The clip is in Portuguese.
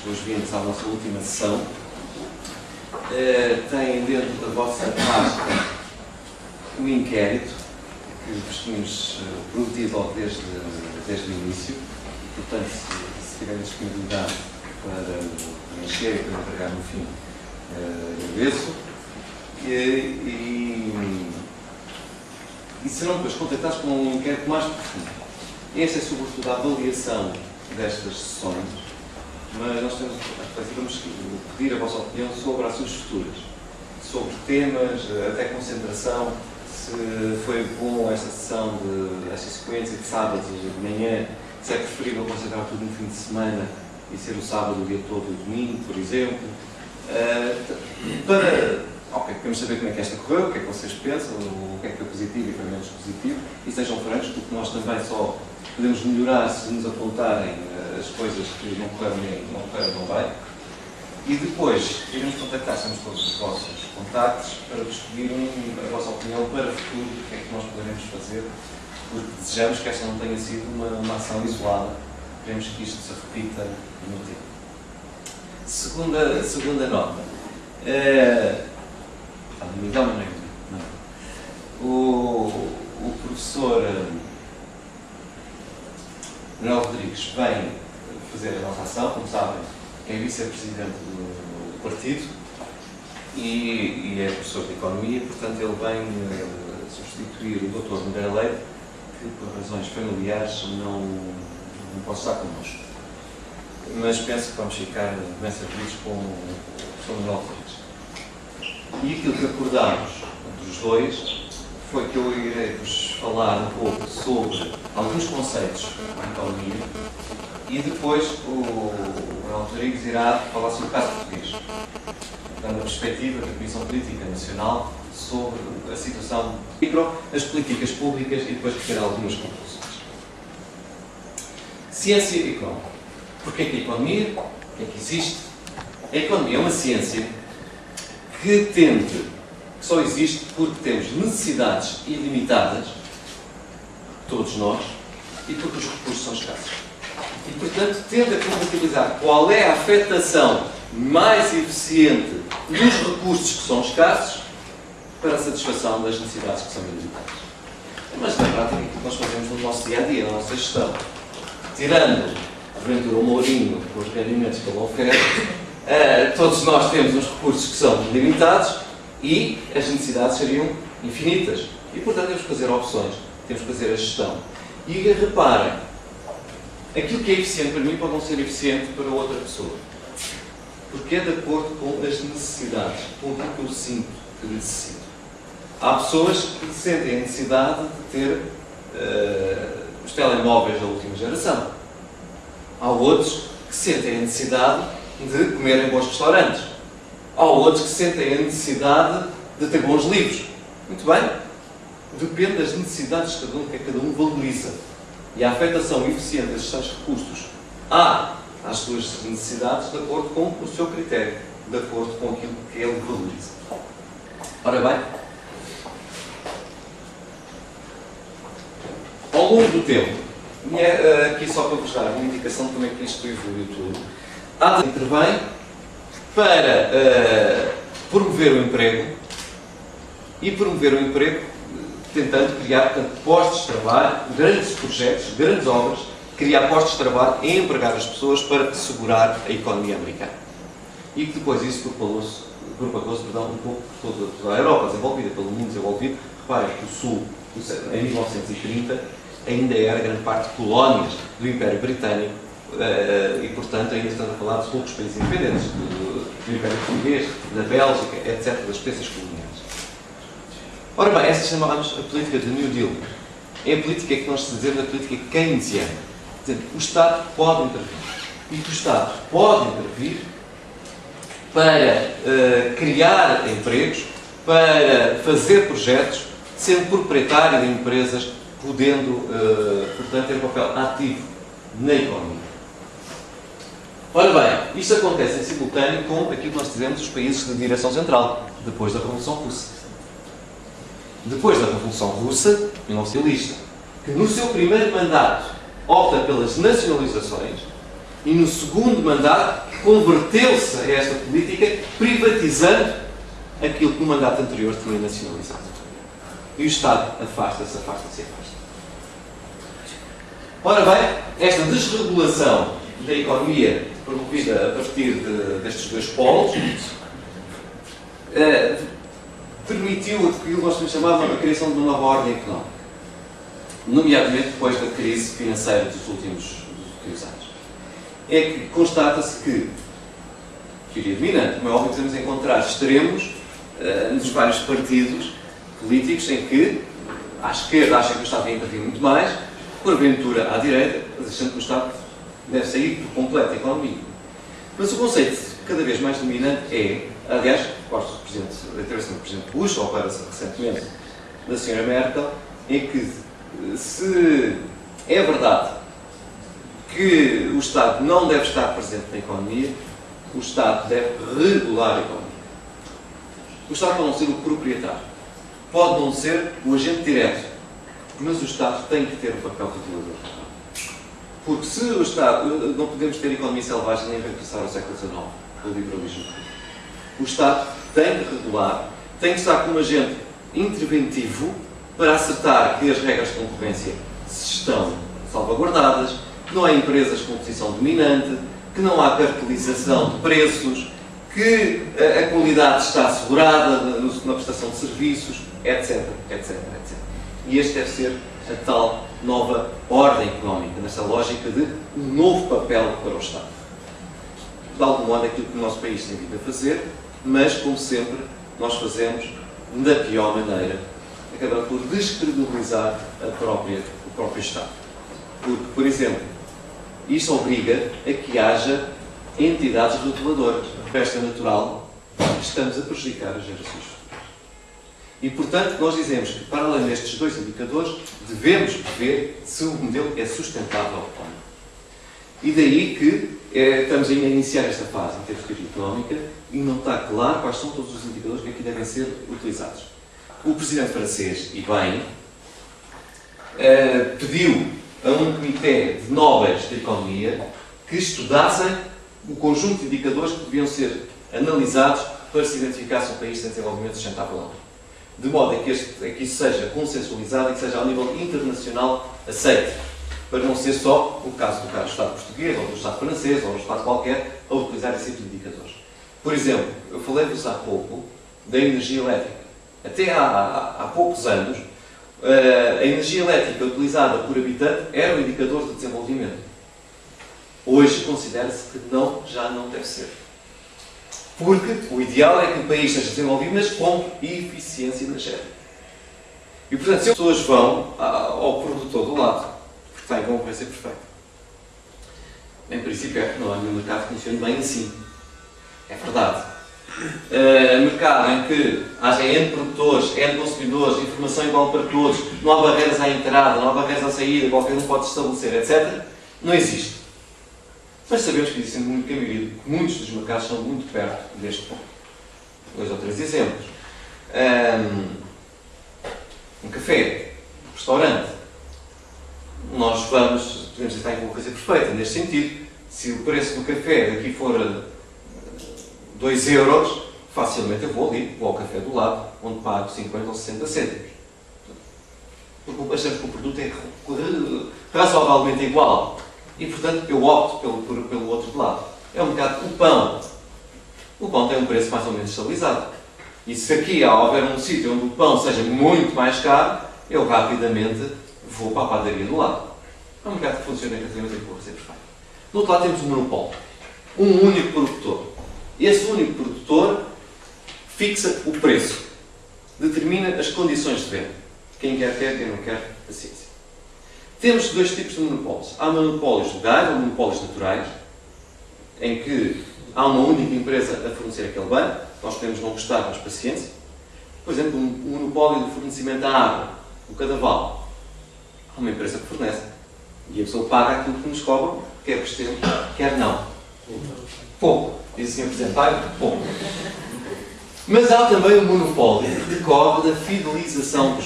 boas-vindas à nossa última sessão. Têm dentro da vossa pasta o inquérito que vos tínhamos prometido logo desde o início. Portanto, se tiverem disponibilidade para preencher e para entregar no fim, agradeço. E serão depois contactados com um inquérito mais profundo. Esta é sobretudo a avaliação destas sessões, mas nós vamos pedir a vossa opinião sobre ações futuras, sobre temas, até concentração, se foi bom esta sessão, esta sequência de sábados de manhã, se é preferível concentrar tudo no fim de semana e ser o sábado o dia todo e o domingo, por exemplo. Queremos saber como é que esta correu, o que é que vocês pensam, o que é que foi positivo e foi menos positivo, e sejam francos, porque nós também só podemos melhorar se nos apontarem as coisas que não correram bem. E depois iremos contactar-nos todos os vossos contactos para vos pedirem a vossa opinião para o futuro, o que é que nós poderemos fazer, porque desejamos que esta não tenha sido uma ação isolada, queremos que isto se repita no tempo. Segunda nota. O professor Manuel Rodrigues vem fazer a nossa ação, como sabem, é vice-presidente do partido e é professor de Economia, portanto ele vem substituir o Dr. Nogueira Leite, que por razões familiares não pode estar connosco. Mas penso que vamos ficar bem servidos com o professor Manuel Rodrigues. E aquilo que acordámos entre os dois foi que eu irei-vos falar um pouco sobre alguns conceitos da economia e depois o Manuel Rodrigues irá falar sobre o caso português, dando a perspectiva da Comissão Política Nacional sobre a situação micro, as políticas públicas e depois retirar algumas conclusões. Ciência económica. Porquê que a economia? O que é que existe? A economia é uma ciência que só existe porque temos necessidades ilimitadas, todos nós, e porque os recursos são escassos. E, portanto, tende a compatibilizar qual é a afetação mais eficiente dos recursos que são escassos para a satisfação das necessidades que são ilimitadas. Mas, na prática, aquilo que nós fazemos no nosso dia-a-dia, na nossa gestão, tirando, porventura, o Mourinho com os rendimentos que ele oferece, todos nós temos uns recursos que são limitados e as necessidades seriam infinitas. E, portanto, temos que fazer opções, temos que fazer a gestão. E reparem, aquilo que é eficiente para mim pode não ser eficiente para outra pessoa. Porque é de acordo com as necessidades, com aquilo que eu sinto que necessito. Há pessoas que sentem a necessidade de ter os telemóveis da última geração. Há outros que sentem a necessidade de comer em bons restaurantes. Há outros que sentem a necessidade de ter bons livros. Muito bem. Depende das necessidades de cada um, que é cada um valoriza. E a afetação eficiente desses tais recursos às suas necessidades de acordo com o seu critério, de acordo com aquilo que ele valoriza. Ora bem, ao longo do tempo, e aqui só para vos dar uma indicação de como é que isto evoluiu tudo, intervém para promover o emprego e promover o emprego tentando criar postos de trabalho, grandes projetos, grandes obras, criar postos de trabalho e empregar as pessoas para segurar a economia americana. E que depois isso propagou-se um pouco por toda a Europa desenvolvida, pelo mundo desenvolvido. Reparem que o Sul, em 1930, ainda era grande parte de colónias do Império Britânico e, portanto, ainda estamos a falar de poucos países independentes, do Império Português, da Bélgica, etc., das potências coloniais. Ora bem, essa chamamos a política de New Deal. É a política que nós dizemos a política keynesiana. O Estado pode intervir. E que o Estado pode intervir para criar empregos, para fazer projetos, sendo proprietário de empresas, podendo, portanto, ter um papel ativo na economia. Ora bem, isto acontece em simultâneo com aquilo que nós dizemos os países de direção central, depois da Revolução Russa. Depois da Revolução Russa, 1900, que no seu primeiro mandato opta pelas nacionalizações E no segundo mandato converteu-se a esta política, privatizando aquilo que no mandato anterior tinha nacionalizado. E o Estado afasta-se. Ora bem, esta desregulação da economia promovida a partir destes dois polos permitiu aquilo que nós podemos chamar de uma criação de uma nova ordem económica, nomeadamente depois da crise financeira dos últimos anos. É que constata-se que, teoria dominante, como é óbvio, podemos encontrar extremos nos vários partidos políticos em que, à esquerda, acham que o Estado tem que intervir muito mais, porventura à direita, achando que o Estado deve sair por completo da economia. Mas o conceito cada vez mais dominante é, aliás, gosto da intervenção do Presidente Bush, ou para recentemente da Sra. Merkel, em que, se é verdade que o Estado não deve estar presente na economia, o Estado deve regular a economia. O Estado pode não ser o proprietário, pode não ser o agente direto, mas o Estado tem que ter um papel regulador. Porque se o Estado, não podemos ter economia selvagem nem regressar ao século XIX, o liberalismo. O Estado tem que regular, tem que estar como agente interventivo para acertar que as regras de concorrência estão salvaguardadas, que não há empresas com posição dominante, que não há cartelização de preços, que a qualidade está assegurada na prestação de serviços, etc. E este deve ser a tal nova ordem económica, nesta lógica de um novo papel para o Estado. De algum modo, é aquilo que o nosso país tem vindo a fazer, mas, como sempre, nós fazemos da pior maneira, acabando por descredibilizar o próprio Estado. Porque, por exemplo, isto obriga a que haja entidades reguladoras. Festa natural, estamos a prejudicar as gerações futuras. E, portanto, nós dizemos que, para além destes dois indicadores, devemos ver se o modelo é sustentável ou não. E daí que estamos ainda a iniciar esta fase em termos de teoria económica e não está claro quais são todos os indicadores que aqui devem ser utilizados. O Presidente francês, e bem, pediu a um comitê de nobres de economia que estudassem o conjunto de indicadores que deviam ser analisados para se identificar se um país tem desenvolvimento sustentável ou não. De modo a que isso seja consensualizado e que seja ao nível internacional aceito, para não ser só o caso do Estado português, ou do Estado francês, ou do Estado qualquer, a utilizar esse tipo de indicadores. Por exemplo, eu falei-vos há pouco da energia elétrica. Até há poucos anos, a energia elétrica utilizada por habitante era um indicador de desenvolvimento. Hoje considera-se que já não deve ser. Porque o ideal é que o país seja desenvolvido, mas com eficiência energética. E, portanto, se as pessoas vão ao produtor do lado, porque está em concorrência perfeita, em princípio não há nenhum mercado que funcione bem assim. É verdade. Mercado em que haja N produtores, N consumidores, informação igual para todos, não há barreiras à entrada, não há barreiras à saída, qualquer um pode estabelecer, etc., não existe. Mas sabemos que existem muitos dos mercados estão muito perto deste ponto. 2 ou 3 exemplos. Um café, um restaurante. Nós podemos estar em concorrência perfeita neste sentido. Se o preço do café daqui for 2 euros, facilmente eu vou ao café do lado, onde pago 50 ou 60 cêntimos. Porque achamos que o produto é razoavelmente igual. E, portanto, eu opto pelo outro lado. É um mercado. O pão tem um preço mais ou menos estabilizado. E se aqui houver um sítio onde o pão seja muito mais caro, eu rapidamente vou para a padaria do lado. É um mercado que funciona relativamente em concorrência perfeita. Do outro lado temos um monopólio. Um único produtor. Esse único produtor fixa o preço. Determina as condições de venda. Quem quer, quem não quer, paciência. Temos 2 tipos de monopólios. Há monopólios legais, ou monopólios naturais, em que há uma única empresa a fornecer aquele bem. Nós podemos não gostar, mas paciência. Por exemplo, um monopólio de fornecimento da água, o cadaval. Há uma empresa que fornece. E a pessoa paga aquilo que nos cobram, quer prestemos, quer não. Pouco. Diz o Sr. Presidente, paga pouco. Mas há também um monopólio que decorre da fidelização dos